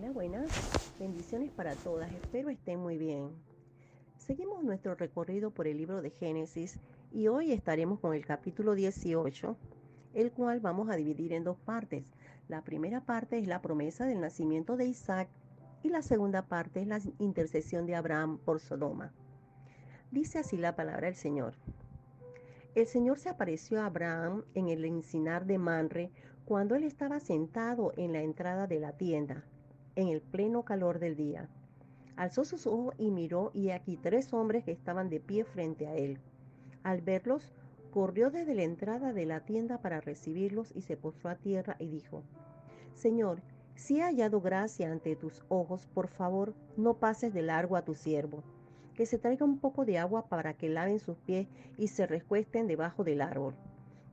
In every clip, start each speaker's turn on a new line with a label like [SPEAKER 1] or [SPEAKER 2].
[SPEAKER 1] Hola, buenas. Bendiciones para todas. Espero estén muy bien. Seguimos nuestro recorrido por el libro de Génesis y hoy estaremos con el capítulo 18, el cual vamos a dividir en dos partes. La primera parte es la promesa del nacimiento de Isaac y la segunda parte es la intercesión de Abraham por Sodoma. Dice así la palabra del Señor. El Señor se apareció a Abraham en el encinar de Manre cuando él estaba sentado en la entrada de la tienda, en el pleno calor del día. Alzó sus ojos y miró, y aquí 3 hombres que estaban de pie frente a él. Al verlos, corrió desde la entrada de la tienda para recibirlos y se postró a tierra y dijo: Señor, si he hallado gracia ante tus ojos, por favor, no pases de largo a tu siervo. Que se traiga un poco de agua para que laven sus pies y se recuesten debajo del árbol.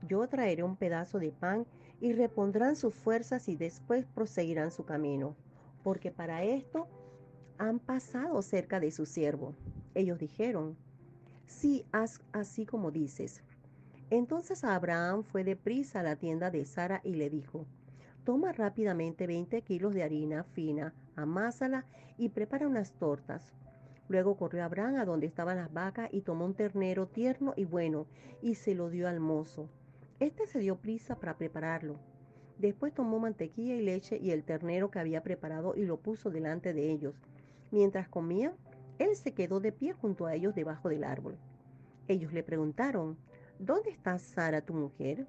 [SPEAKER 1] Yo traeré un pedazo de pan y repondrán sus fuerzas y después proseguirán su camino, porque para esto han pasado cerca de su siervo. Ellos dijeron: sí, haz así como dices. Entonces Abraham fue deprisa a la tienda de Sara y le dijo: toma rápidamente 20 kilos de harina fina, amásala y prepara unas tortas. Luego corrió Abraham a donde estaban las vacas y tomó un ternero tierno y bueno y se lo dio al mozo. Este se dio prisa para prepararlo. Después tomó mantequilla y leche y el ternero que había preparado y lo puso delante de ellos. Mientras comían, él se quedó de pie junto a ellos debajo del árbol. Ellos le preguntaron: ¿dónde está Sara, tu mujer?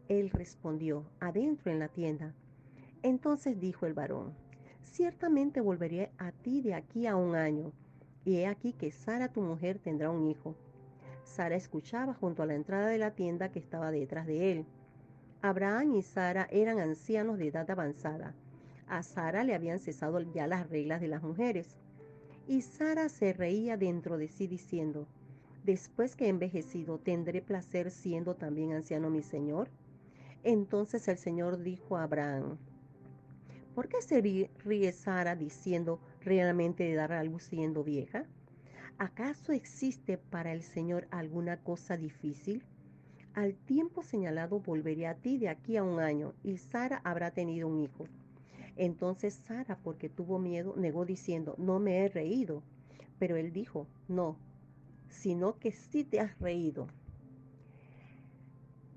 [SPEAKER 1] Él respondió: adentro en la tienda. Entonces dijo el varón: ciertamente volveré a ti de aquí a un año, y he aquí que Sara, tu mujer, tendrá un hijo. Sara escuchaba junto a la entrada de la tienda que estaba detrás de él. Abraham y Sara eran ancianos de edad avanzada. A Sara le habían cesado ya las reglas de las mujeres. Y Sara se reía dentro de sí diciendo: después que he envejecido, ¿tendré placer siendo también anciano mi señor? Entonces el Señor dijo a Abraham: ¿por qué se ríe Sara diciendo: realmente de dar a luz siendo vieja? ¿Acaso existe para el Señor alguna cosa difícil? Al tiempo señalado volveré a ti de aquí a un año, y Sara habrá tenido un hijo. Entonces Sara, porque tuvo miedo, negó diciendo: no me he reído. Pero él dijo: no, sino que sí te has reído.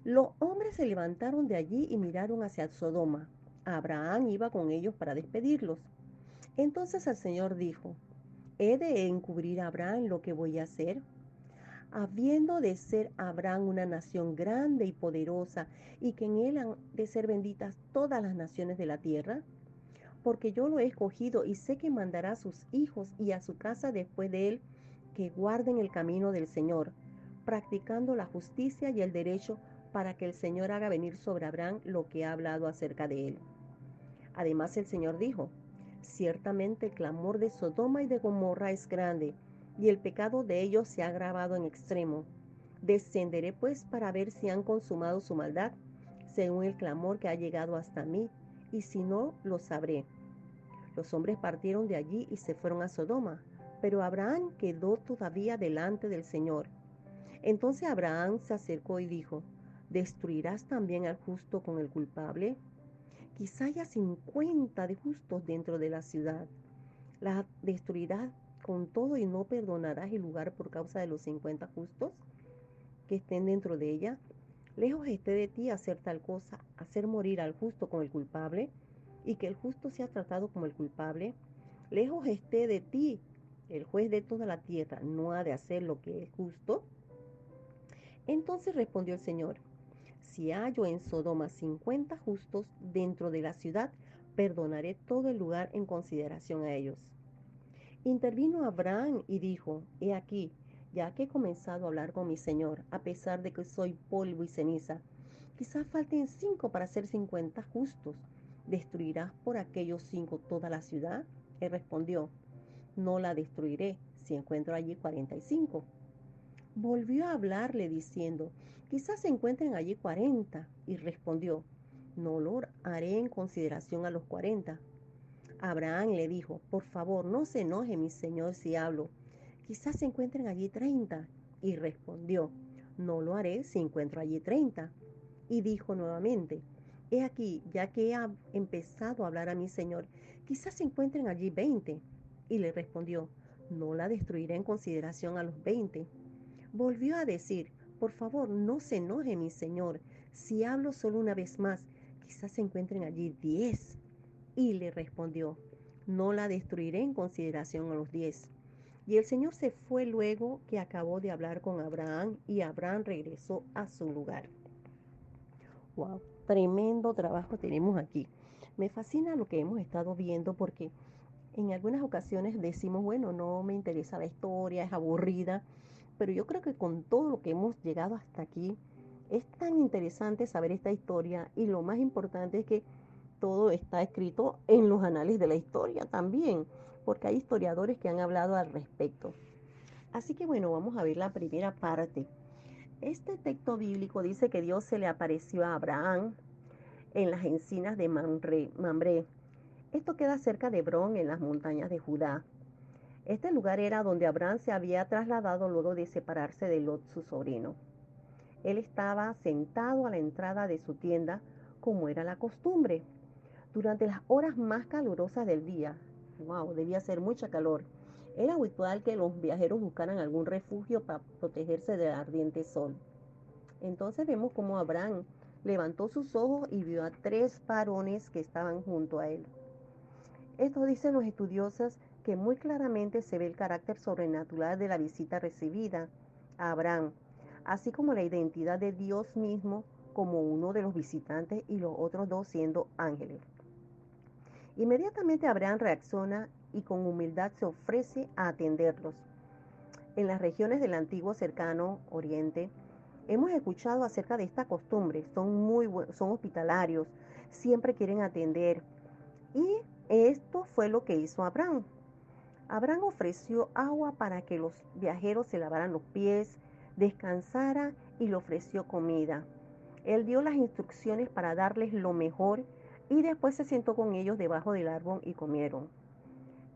[SPEAKER 1] Los hombres se levantaron de allí y miraron hacia Sodoma. Abraham iba con ellos para despedirlos. Entonces el Señor dijo: ¿he de encubrir a Abraham lo que voy a hacer? Habiendo de ser Abraham una nación grande y poderosa, y que en él han de ser benditas todas las naciones de la tierra. Porque yo lo he escogido y sé que mandará a sus hijos y a su casa después de él, que guarden el camino del Señor, practicando la justicia y el derecho, para que el Señor haga venir sobre Abraham lo que ha hablado acerca de él. Además el Señor dijo: ciertamente el clamor de Sodoma y de Gomorra es grande, y el pecado de ellos se ha agravado en extremo. Descenderé pues para ver si han consumado su maldad, según el clamor que ha llegado hasta mí, y si no, lo sabré. Los hombres partieron de allí y se fueron a Sodoma, pero Abraham quedó todavía delante del Señor. Entonces Abraham se acercó y dijo: ¿destruirás también al justo con el culpable? Quizá haya 50 de justos dentro de la ciudad. ¿La destruirás con todo y no perdonarás el lugar por causa de los 50 justos que estén dentro de ella? Lejos esté de ti hacer tal cosa, hacer morir al justo con el culpable, y que el justo sea tratado como el culpable. Lejos esté de ti el juez de toda la tierra, no ha de hacer lo que es justo. Entonces respondió el Señor: si hallo en Sodoma 50 justos dentro de la ciudad, perdonaré todo el lugar en consideración a ellos. Intervino Abraham y dijo: he aquí, ya que he comenzado a hablar con mi Señor, a pesar de que soy polvo y ceniza, quizás falten 5 para ser 50 justos. ¿Destruirás por aquellos 5 toda la ciudad? Él respondió: no la destruiré si encuentro allí 45. Volvió a hablarle diciendo: quizás se encuentren allí 40. Y respondió: no lo haré en consideración a los 40. Abraham le dijo: por favor, no se enoje mi señor si hablo. Quizás se encuentren allí 30. Y respondió: no lo haré si encuentro allí 30. Y dijo nuevamente: He aquí, ya que he empezado a hablar a mi señor, quizás se encuentren allí 20. Y le respondió, no la destruiré en consideración a los 20. Volvió a decir, por favor, no se enoje mi señor, si hablo solo una vez más, quizás se encuentren allí 10. Y le respondió, no la destruiré en consideración a los 10. Y el Señor se fue luego que acabó de hablar con Abraham y Abraham regresó a su lugar. Wow, tremendo trabajo tenemos aquí. Me fascina lo que hemos estado viendo porque en algunas ocasiones decimos, bueno, no me interesa la historia, es aburrida, pero yo creo que con todo lo que hemos llegado hasta aquí, es tan interesante saber esta historia y lo más importante es que todo está escrito en los anales de la historia también, porque hay historiadores que han hablado al respecto. Así que bueno, vamos a ver la primera parte. Este texto bíblico dice que Dios se le apareció a Abraham en las encinas de Mambré. Esto queda cerca de Hebrón, en las montañas de Judá. Este lugar era donde Abraham se había trasladado luego de separarse de Lot, su sobrino. Él estaba sentado a la entrada de su tienda, como era la costumbre. Durante las horas más calurosas del día, wow, debía ser mucha calor, era habitual que los viajeros buscaran algún refugio para protegerse del ardiente sol. Entonces vemos cómo Abraham levantó sus ojos y vio a 3 varones que estaban junto a él. Esto dicen los estudiosos que muy claramente se ve el carácter sobrenatural de la visita recibida a Abraham, así como la identidad de Dios mismo como uno de los visitantes y los otros 2 siendo ángeles. Inmediatamente Abraham reacciona y con humildad se ofrece a atenderlos. En las regiones del antiguo cercano Oriente, hemos escuchado acerca de esta costumbre. Son hospitalarios, siempre quieren atender. Y esto fue lo que hizo Abraham. Abraham ofreció agua para que los viajeros se lavaran los pies, descansara y le ofreció comida. Él dio las instrucciones para darles lo mejor y después se sentó con ellos debajo del árbol y comieron.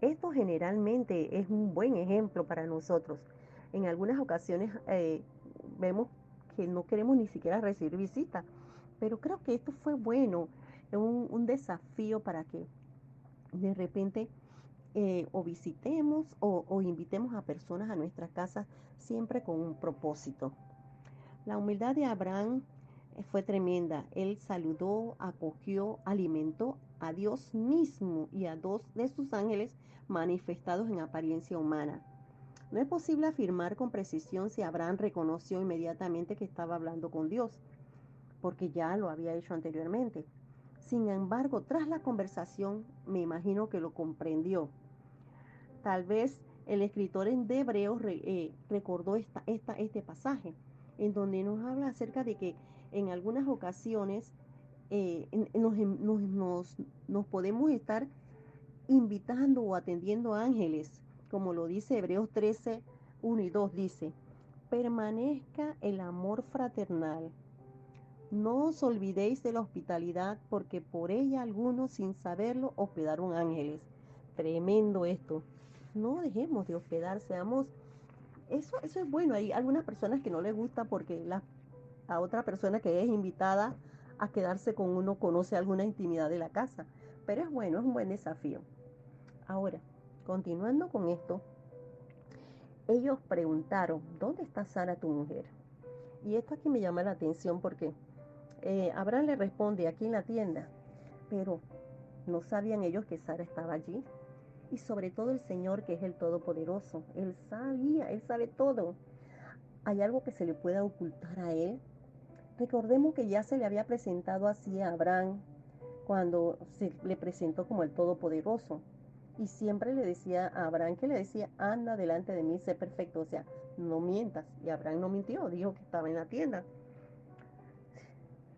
[SPEAKER 1] Esto generalmente es un buen ejemplo para nosotros. En algunas ocasiones vemos que no queremos ni siquiera recibir visita, pero creo que esto fue bueno, un desafío para que de repente o visitemos o invitemos a personas a nuestra casa siempre con un propósito. La humildad de Abraham fue tremenda. Él saludó, acogió, alimentó a Dios mismo y a 2 de sus ángeles manifestados en apariencia humana. No es posible afirmar con precisión si Abraham reconoció inmediatamente que estaba hablando con Dios, porque ya lo había hecho anteriormente. Sin embargo, tras la conversación, me imagino que lo comprendió. Tal vez el escritor de Hebreos recordó este pasaje, en donde nos habla acerca de que en algunas ocasiones nos podemos estar invitando o atendiendo ángeles, como lo dice Hebreos 13, 1 y 2, dice, permanezca el amor fraternal. No os olvidéis de la hospitalidad, porque por ella algunos sin saberlo hospedaron ángeles. Tremendo esto. No dejemos de hospedar, seamos... Eso es bueno. Hay algunas personas que no les gusta porque a otra persona que es invitada a quedarse con uno conoce alguna intimidad de la casa. Pero es bueno, es un buen desafío. Ahora, continuando con esto, ellos preguntaron, ¿dónde está Sara tu mujer? Y esto aquí me llama la atención porque Abraham le responde, aquí en la tienda, pero no sabían ellos que Sara estaba allí. Y sobre todo el Señor, que es el Todopoderoso, Él sabía, Él sabe todo. ¿Hay algo que se le pueda ocultar a Él? Recordemos que ya se le había presentado así a Abraham cuando se le presentó como el Todopoderoso. Y siempre le decía a Abraham, que le decía, anda delante de mí, sé perfecto, o sea, no mientas. Y Abraham no mintió, dijo que estaba en la tienda.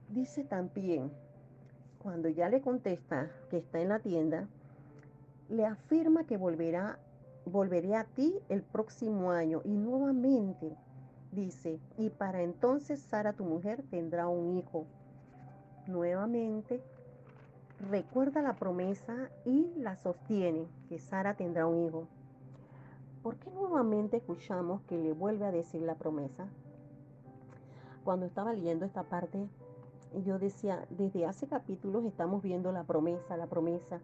[SPEAKER 1] Dice también, cuando ya le contesta que está en la tienda, le afirma que volveré a ti el próximo año. Y nuevamente dice, y para entonces Sara tu mujer tendrá un hijo. Nuevamente recuerda la promesa y la sostiene, que Sara tendrá un hijo. ¿Por qué nuevamente escuchamos que le vuelve a decir la promesa? Cuando estaba leyendo esta parte, Y yo decía, desde hace capítulos estamos viendo la promesa, la promesa.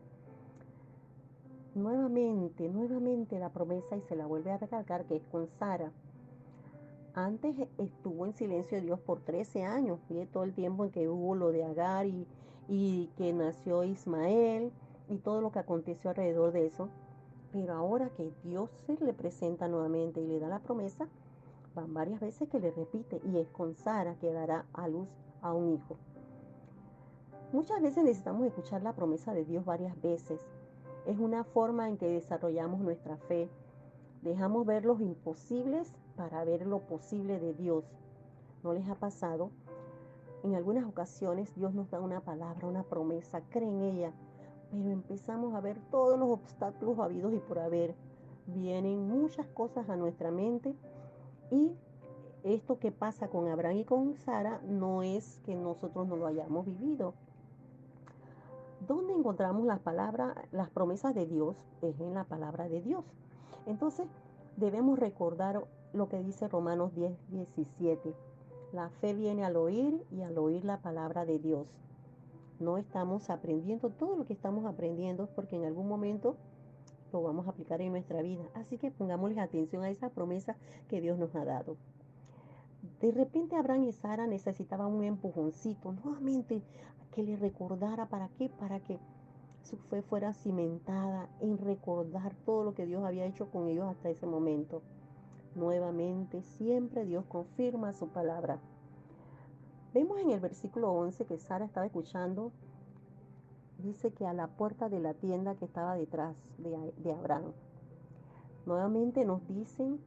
[SPEAKER 1] Nuevamente, nuevamente la promesa y se la vuelve a recalcar que es con Sara. Antes estuvo en silencio de Dios por 13 años, y todo el tiempo en que hubo lo de Agar y que nació Ismael y todo lo que aconteció alrededor de eso. Pero ahora que Dios se le presenta nuevamente y le da la promesa, van varias veces que le repite y es con Sara que dará a luz a un hijo. Muchas veces necesitamos escuchar la promesa de Dios varias veces. Es una forma en que desarrollamos nuestra fe. Dejamos ver los imposibles para ver lo posible de Dios. ¿No les ha pasado? En algunas ocasiones Dios nos da una palabra, una promesa, cree en ella, pero empezamos a ver todos los obstáculos habidos y por haber. Vienen muchas cosas a nuestra mente y esto que pasa con Abraham y con Sara no es que nosotros no lo hayamos vivido. ¿Dónde encontramos las palabras, las promesas de Dios? Es en la palabra de Dios. Entonces, debemos recordar lo que dice Romanos 10:17. La fe viene al oír y al oír la palabra de Dios. No estamos aprendiendo todo lo que estamos aprendiendo porque en algún momento lo vamos a aplicar en nuestra vida. Así que pongámosle atención a esa promesa que Dios nos ha dado. De repente Abraham y Sara necesitaban un empujoncito, nuevamente que le recordara para que su fe fuera cimentada en recordar todo lo que Dios había hecho con ellos hasta ese momento. Nuevamente, siempre Dios confirma su palabra. Vemos en el versículo 11 que Sara estaba escuchando, dice que a la puerta de la tienda que estaba detrás de Abraham. Nuevamente nos dicen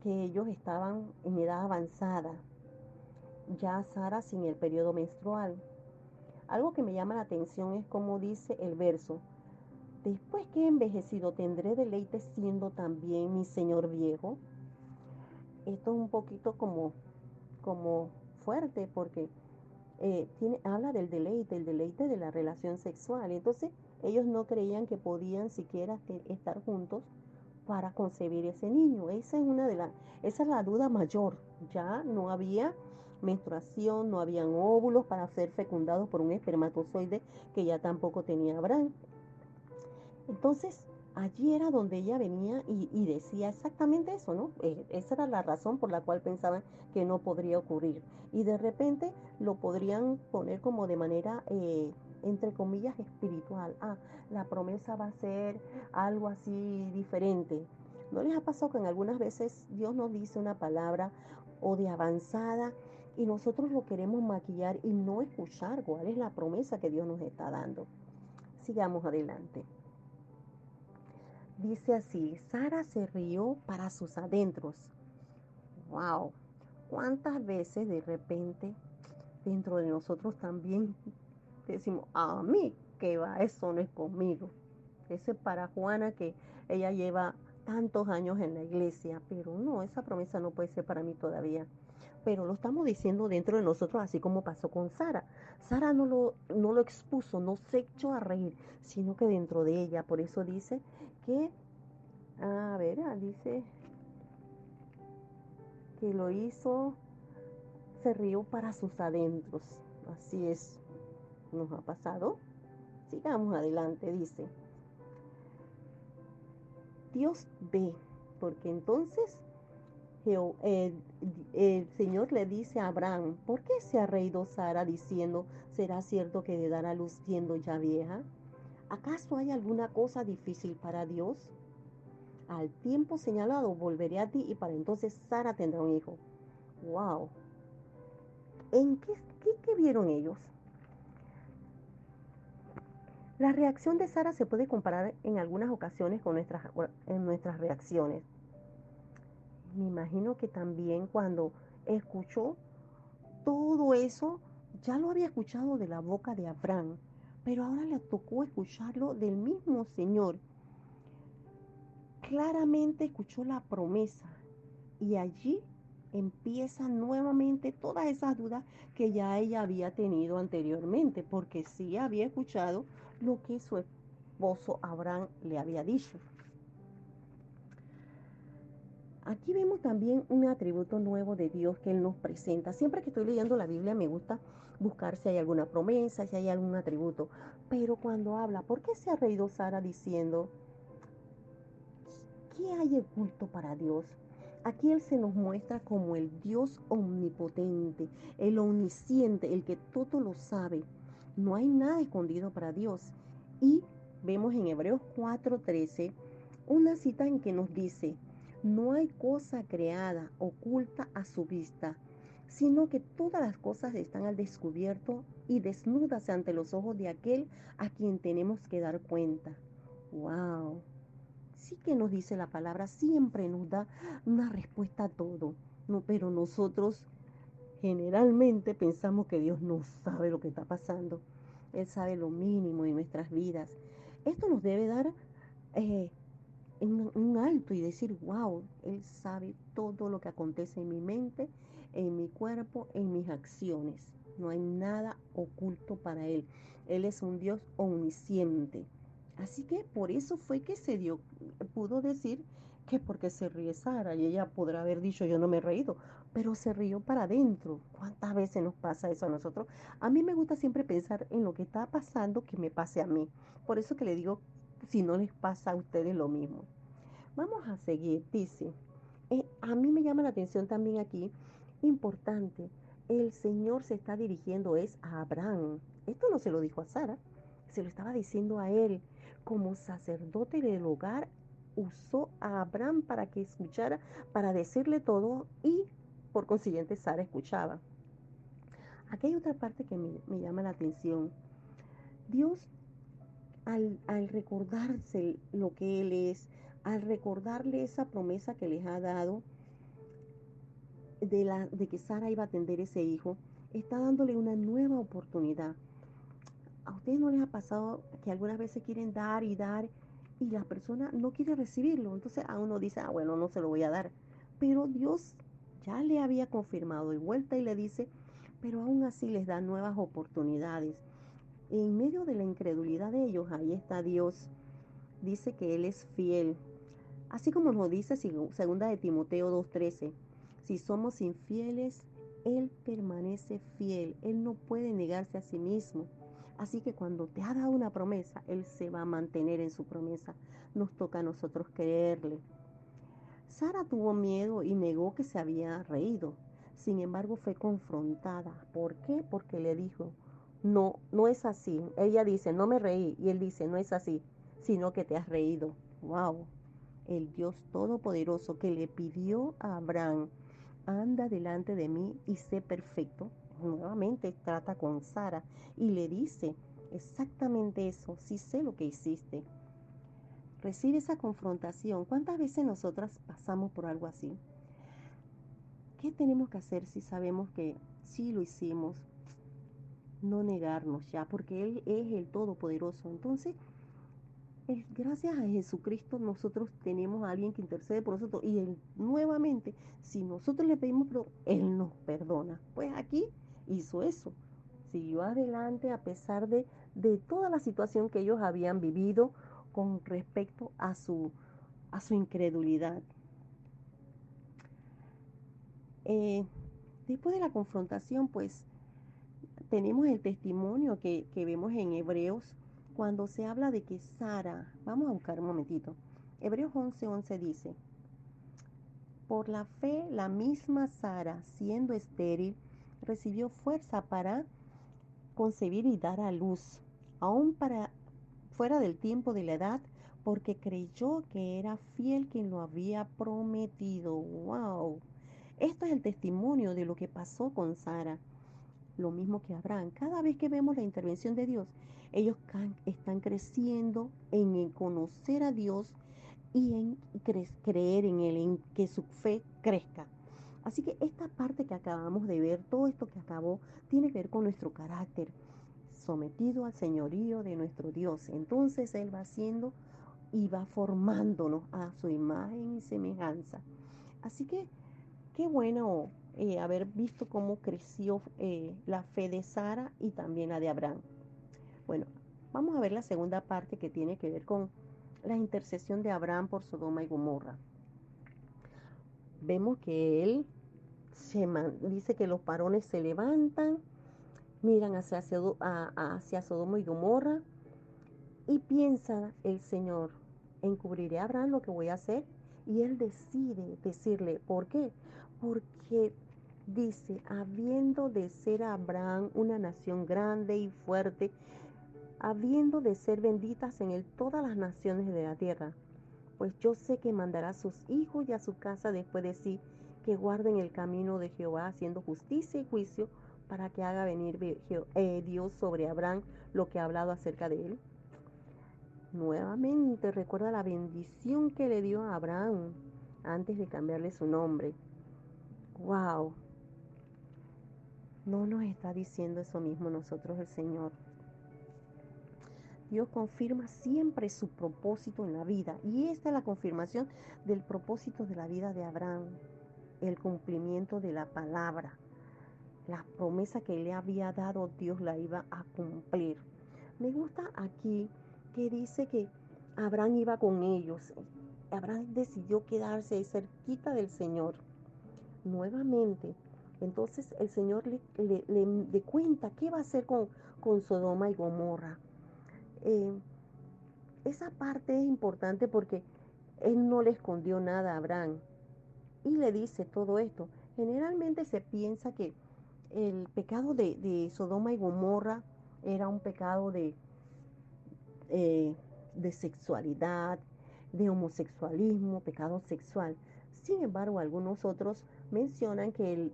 [SPEAKER 1] que ellos estaban en edad avanzada, ya Sara sin el periodo menstrual. Algo que me llama la atención es como dice el verso: después que he envejecido, ¿tendré deleite siendo también mi señor viejo? Esto es un poquito como fuerte porque habla del deleite, el deleite de la relación sexual. Entonces, ellos no creían que podían siquiera estar juntos para concebir ese niño. Esa es la duda mayor. Ya no había menstruación, no habían óvulos para ser fecundados por un espermatozoide que ya tampoco tenía Abraham. Entonces, allí era donde ella venía y decía exactamente eso, ¿no? Esa era la razón por la cual pensaban que no podría ocurrir. Y de repente lo podrían poner como de manera, entre comillas, espiritual. Ah, la promesa va a ser algo así diferente. ¿No les ha pasado que en algunas veces Dios nos dice una palabra o de avanzada y nosotros lo queremos maquillar y no escuchar cuál es la promesa que Dios nos está dando? Sigamos adelante. Dice así: Sara se rió para sus adentros. Wow, ¿cuántas veces de repente dentro de nosotros también decimos, a mí que va, eso no es conmigo? Ese es para Juana, que ella lleva tantos años en la iglesia, pero no, esa promesa no puede ser para mí todavía. Pero lo estamos diciendo dentro de nosotros, así como pasó con Sara. Sara no lo expuso, no se echó a reír, sino que dentro de ella. Por eso dice que, a ver, dice que lo hizo, se rió para sus adentros. Así es, nos ha pasado. Sigamos adelante, dice. Dios ve, porque entonces el Señor le dice a Abraham: ¿por qué se ha reído Sara diciendo, será cierto que de dar a luz siendo ya vieja? ¿Acaso hay alguna cosa difícil para Dios? Al tiempo señalado volveré a ti y para entonces Sara tendrá un hijo. Wow. ¿En qué vieron ellos? La reacción de Sara se puede comparar en algunas ocasiones con nuestras reacciones. Me imagino que también cuando escuchó todo eso, ya lo había escuchado de la boca de Abraham, pero ahora le tocó escucharlo del mismo Señor. Claramente escuchó la promesa y allí empiezan nuevamente todas esas dudas que ya ella había tenido anteriormente, porque sí había escuchado lo que su esposo Abraham le había dicho. Aquí vemos también un atributo nuevo de Dios que Él nos presenta. Siempre que estoy leyendo la Biblia me gusta buscar si hay alguna promesa, si hay algún atributo. Pero cuando habla, ¿por qué se ha reído Sara diciendo, ¿qué hay oculto para Dios? Aquí Él se nos muestra como el Dios omnipotente, el omnisciente, el que todo lo sabe. No hay nada escondido para Dios. Y vemos en Hebreos 4:13 una cita en que nos dice, no hay cosa creada oculta a su vista, sino que todas las cosas están al descubierto y desnudas ante los ojos de aquel a quien tenemos que dar cuenta. ¡Wow! Sí que nos dice la palabra, siempre nos da una respuesta a todo, no, pero nosotros generalmente pensamos que Dios no sabe lo que está pasando. Él sabe lo mínimo de nuestras vidas. Esto nos debe dar eh, un alto y decir, wow, Él sabe todo lo que acontece en mi mente, en mi cuerpo, en mis acciones. No hay nada oculto para Él. Él es un Dios omnisciente. Así que por eso fue que pudo decir que porque se ríe Sara, y ella podrá haber dicho yo no me he reído, pero se rió para adentro. ¿Cuántas veces nos pasa eso a nosotros? A mí me gusta siempre pensar en lo que está pasando que me pase a mí. Por eso que le digo, si no les pasa a ustedes lo mismo. Vamos a seguir, dice. A mí me llama la atención también aquí, importante, el Señor se está dirigiendo es a Abraham. Esto no se lo dijo a Sara, se lo estaba diciendo a él. Como sacerdote del hogar, usó a Abraham para que escuchara, para decirle todo y por consiguiente Sara escuchaba. Aquí hay otra parte que me llama la atención. Dios al recordarse lo que Él es, al recordarle esa promesa que les ha dado de que Sara iba a atender ese hijo, está dándole una nueva oportunidad. ¿A ustedes no les ha pasado que algunas veces quieren dar y la persona no quiere recibirlo? Entonces a uno dice, ah, bueno, no se lo voy a dar. Pero Dios ya le había confirmado y vuelta y le dice, pero aún así les da nuevas oportunidades. En medio de la incredulidad de ellos, ahí está Dios. Dice que Él es fiel. Así como nos dice segunda de Timoteo 2:13, si somos infieles, Él permanece fiel. Él no puede negarse a sí mismo. Así que cuando te ha dado una promesa, Él se va a mantener en su promesa. Nos toca a nosotros creerle. Sara tuvo miedo y negó que se había reído. Sin embargo, fue confrontada. ¿Por qué? Porque le dijo, no, no es así. Ella dice, no me reí. Y él dice, no es así, sino que te has reído. Wow. El Dios Todopoderoso que le pidió a Abraham, anda delante de mí y sé perfecto. Nuevamente trata con Sara y le dice exactamente eso, sí sé lo que hiciste. Recibe esa confrontación. ¿Cuántas veces nosotras pasamos por algo así? ¿Qué tenemos que hacer si sabemos que sí lo hicimos? No negarnos ya, porque Él es el Todopoderoso. Entonces, gracias a Jesucristo nosotros tenemos a alguien que intercede por nosotros y Él nuevamente, si nosotros le pedimos perdón, Él nos perdona. Pues aquí hizo eso. Siguió adelante a pesar de toda la situación que ellos habían vivido con respecto a su incredulidad. Eh, Después de la confrontación, pues tenemos el testimonio que vemos en Hebreos cuando se habla de que Sara, vamos a buscar un momentito, Hebreos 11:11 dice, por la fe la misma Sara, siendo estéril, recibió fuerza para concebir y dar a luz, aún para fuera del tiempo de la edad, porque creyó que era fiel quien lo había prometido. ¡Wow! Esto es el testimonio de lo que pasó con Sara. Lo mismo que Abraham. Cada vez que vemos la intervención de Dios, ellos están creciendo en conocer a Dios y en creer en Él, en que su fe crezca. Así que esta parte que acabamos de ver, todo esto que acabó, tiene que ver con nuestro carácter, sometido al señorío de nuestro Dios. Entonces Él va haciendo y va formándonos a su imagen y semejanza. Así que qué bueno haber visto cómo creció la fe de Sara y también la de Abraham. Bueno, vamos a ver la segunda parte que tiene que ver con la intercesión de Abraham por Sodoma y Gomorra. vemos que él dice que los varones se levantan, miran hacia Sodoma y Gomorra y piensa el Señor, encubriré a Abraham lo que voy a hacer. Y él decide decirle, ¿por qué? Porque dice, habiendo de ser Abraham una nación grande y fuerte, habiendo de ser benditas en él todas las naciones de la tierra, pues yo sé que mandará a sus hijos y a su casa después de sí, que guarden el camino de Jehová, haciendo justicia y juicio, para que haga venir Dios sobre Abraham lo que ha hablado acerca de él. Nuevamente recuerda la bendición que le dio a Abraham antes de cambiarle su nombre. ¡Wow! No nos está diciendo eso mismo nosotros el Señor. Dios confirma siempre su propósito en la vida. Y esta es la confirmación del propósito de la vida de Abraham. El cumplimiento de la palabra. La promesa que le había dado Dios la iba a cumplir. Me gusta aquí que dice que Abraham iba con ellos. Abraham decidió quedarse cerquita del Señor. Nuevamente, entonces el Señor le cuenta qué va a hacer con Sodoma y Gomorra. Eh, esa parte es importante porque él no le escondió nada a Abraham y le dice todo esto. Generalmente se piensa que el pecado de Sodoma y Gomorra era un pecado de sexualidad, de homosexualismo, pecado sexual. Sin embargo, algunos otros mencionan que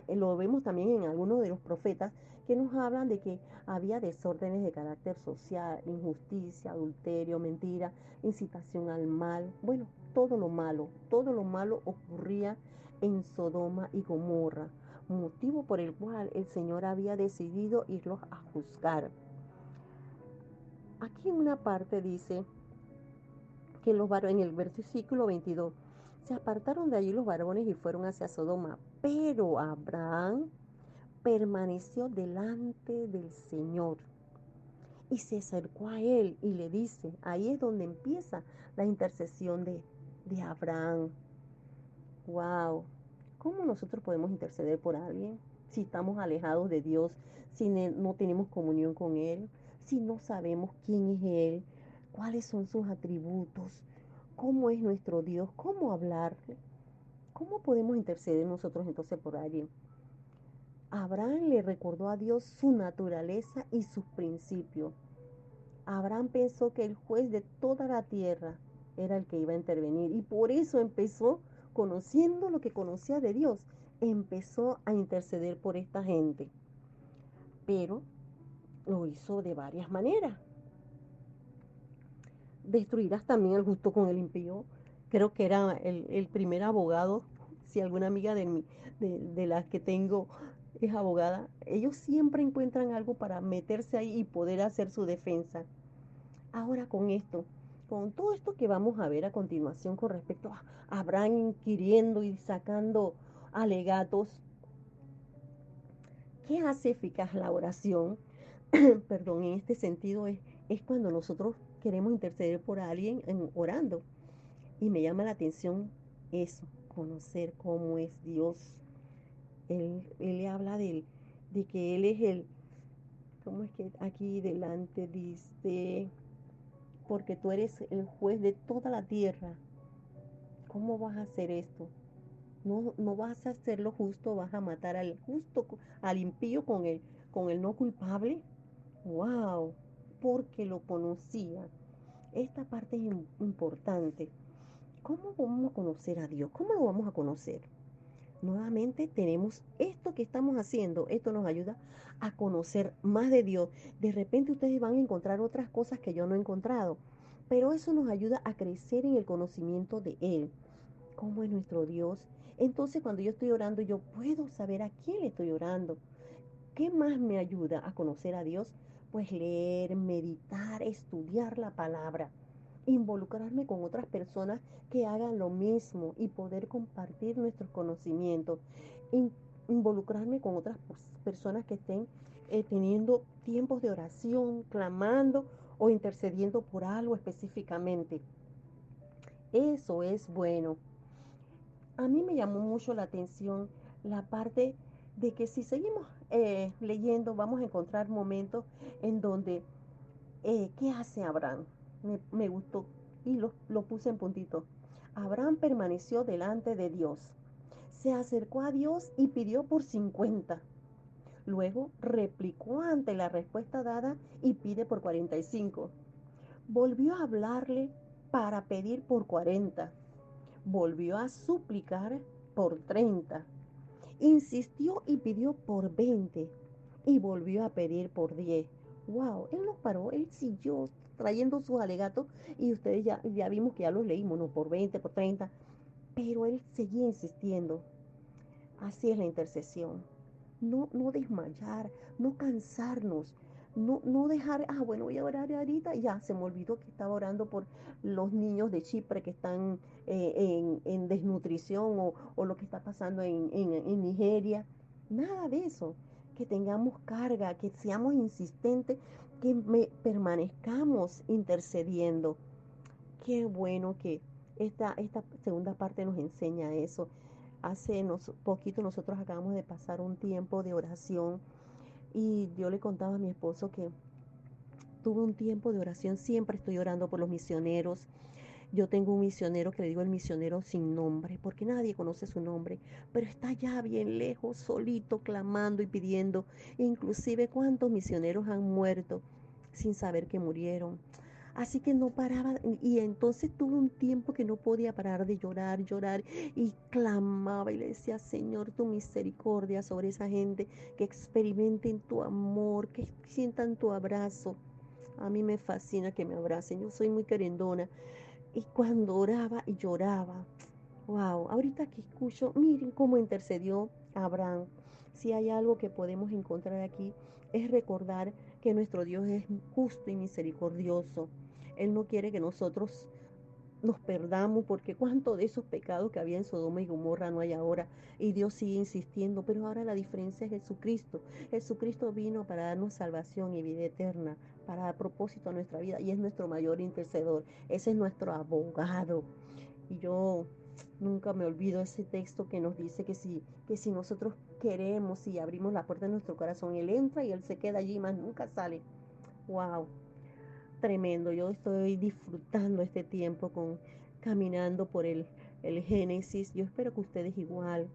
[SPEAKER 1] lo vemos también en algunos de los profetas que nos hablan de que había desórdenes de carácter social, injusticia, adulterio, mentira, incitación al mal. Bueno, todo lo malo ocurría en Sodoma y Gomorra, motivo por el cual el Señor había decidido irlos a juzgar. Aquí en una parte dice que los varones, en el versículo 22, se apartaron de allí los varones y fueron hacia Sodoma, pero Abraham permaneció delante del Señor y se acercó a él y le dice, ahí es donde empieza la intercesión de Abraham. Wow, ¿cómo nosotros podemos interceder por alguien si estamos alejados de Dios, si no tenemos comunión con Él, si no sabemos quién es Él, cuáles son sus atributos, cómo es nuestro Dios, cómo hablarle? ¿Cómo podemos interceder nosotros entonces por alguien? Abraham le recordó a Dios su naturaleza y sus principios. Abraham pensó que el juez de toda la tierra era el que iba a intervenir y por eso empezó, conociendo lo que conocía de Dios, empezó a interceder por esta gente. Pero lo hizo de varias maneras. Destruirás también el justo con el impío. Creo que era el primer abogado. Si alguna amiga de las que tengo es abogada, ellos siempre encuentran algo para meterse ahí y poder hacer su defensa. Ahora con todo esto que vamos a ver a continuación con respecto a Abraham inquiriendo y sacando alegatos, ¿qué hace eficaz la oración? Perdón, en este sentido es cuando nosotros queremos interceder por alguien orando. Y me llama la atención eso, conocer cómo es Dios. Él le habla de que Él es ¿cómo es que aquí delante dice? Porque tú eres el juez de toda la tierra. ¿Cómo vas a hacer esto? No, no vas a hacer lo justo, vas a matar al justo, al impío con el no culpable. ¡Wow! Porque lo conocía. Esta parte es importante. ¿Cómo vamos a conocer a Dios? ¿Cómo lo vamos a conocer? Nuevamente tenemos esto que estamos haciendo. Esto nos ayuda a conocer más de Dios. De repente ustedes van a encontrar otras cosas que yo no he encontrado. Pero eso nos ayuda a crecer en el conocimiento de Él. ¿Cómo es nuestro Dios? Entonces cuando yo estoy orando, yo puedo saber a quién le estoy orando. ¿Qué más me ayuda a conocer a Dios? Pues leer, meditar, estudiar la palabra, involucrarme con otras personas que hagan lo mismo y poder compartir nuestros conocimientos, involucrarme con otras personas que estén teniendo tiempos de oración, clamando o intercediendo por algo específicamente. Eso es bueno. A mí me llamó mucho la atención la parte de que si seguimos leyendo vamos a encontrar momentos en donde, ¿qué hace Abraham? Me gustó y lo puse en puntito. Abraham permaneció delante de Dios, se acercó a Dios y pidió por 50. Luego replicó ante la respuesta dada y pide por 45. Volvió a hablarle para pedir por 40. Volvió a suplicar por 30. Insistió y pidió por 20. Y volvió a pedir por 10. Wow, él no paró, él siguió trayendo sus alegatos y ustedes ya vimos que ya los leímos, ¿no? Por 20, por 30. Pero él seguía insistiendo. Así es la intercesión. No desmayar, no cansarnos, no dejar, bueno, voy a orar ahorita, ya se me olvidó que estaba orando por los niños de Chipre que están en desnutrición o lo que está pasando en Nigeria. Nada de eso. Que tengamos carga, que seamos insistentes, que permanezcamos intercediendo. Qué bueno que esta segunda parte nos enseña eso. Hace poquito nosotros acabamos de pasar un tiempo de oración y yo le contaba a mi esposo que tuve un tiempo de oración, siempre estoy orando por los misioneros. Yo tengo un misionero que le digo el misionero sin nombre, porque nadie conoce su nombre, pero está allá bien lejos, solito, clamando y pidiendo. Inclusive cuántos misioneros han muerto sin saber que murieron. Así que no paraba y entonces tuve un tiempo que no podía parar de llorar, llorar y clamaba y le decía, Señor, tu misericordia sobre esa gente, que experimenten tu amor, que sientan tu abrazo. A mí me fascina que me abracen, yo soy muy querendona. Y cuando oraba y lloraba, wow, ahorita que escucho, miren cómo intercedió Abraham. Si hay algo que podemos encontrar aquí, es recordar que nuestro Dios es justo y misericordioso. Él no quiere que nosotros nos perdamos, porque cuánto de esos pecados que había en Sodoma y Gomorra no hay ahora, y Dios sigue insistiendo, pero ahora la diferencia es Jesucristo. Jesucristo vino para darnos salvación y vida eterna, para dar propósito a nuestra vida, y es nuestro mayor intercedor, ese es nuestro abogado. Y yo nunca me olvido ese texto que nos dice que si nosotros queremos y abrimos la puerta de nuestro corazón, Él entra y Él se queda allí, más nunca sale. Wow, tremendo. Yo estoy disfrutando este tiempo caminando por el Génesis. Yo espero que ustedes igual,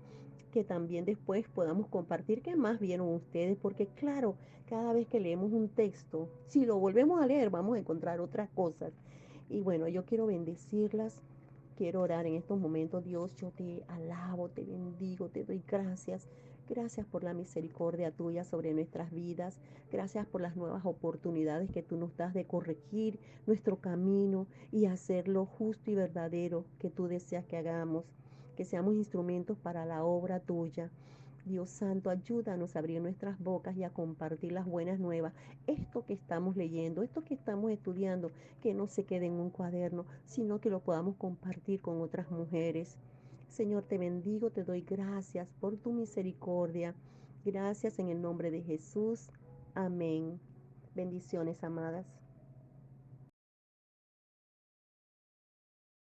[SPEAKER 1] que también después podamos compartir qué más vieron ustedes, porque claro, cada vez que leemos un texto, si lo volvemos a leer, vamos a encontrar otras cosas. Y bueno, yo quiero bendecirlas. Quiero orar en estos momentos, Dios, yo te alabo, te bendigo, te doy gracias. Gracias por la misericordia tuya sobre nuestras vidas. Gracias por las nuevas oportunidades que tú nos das de corregir nuestro camino y hacerlo justo y verdadero que tú deseas que hagamos. Que seamos instrumentos para la obra tuya. Dios Santo, ayúdanos a abrir nuestras bocas y a compartir las buenas nuevas. Esto que estamos leyendo, esto que estamos estudiando, que no se quede en un cuaderno, sino que lo podamos compartir con otras mujeres. Señor, te bendigo, te doy gracias por tu misericordia. Gracias en el nombre de Jesús. Amén. Bendiciones, amadas.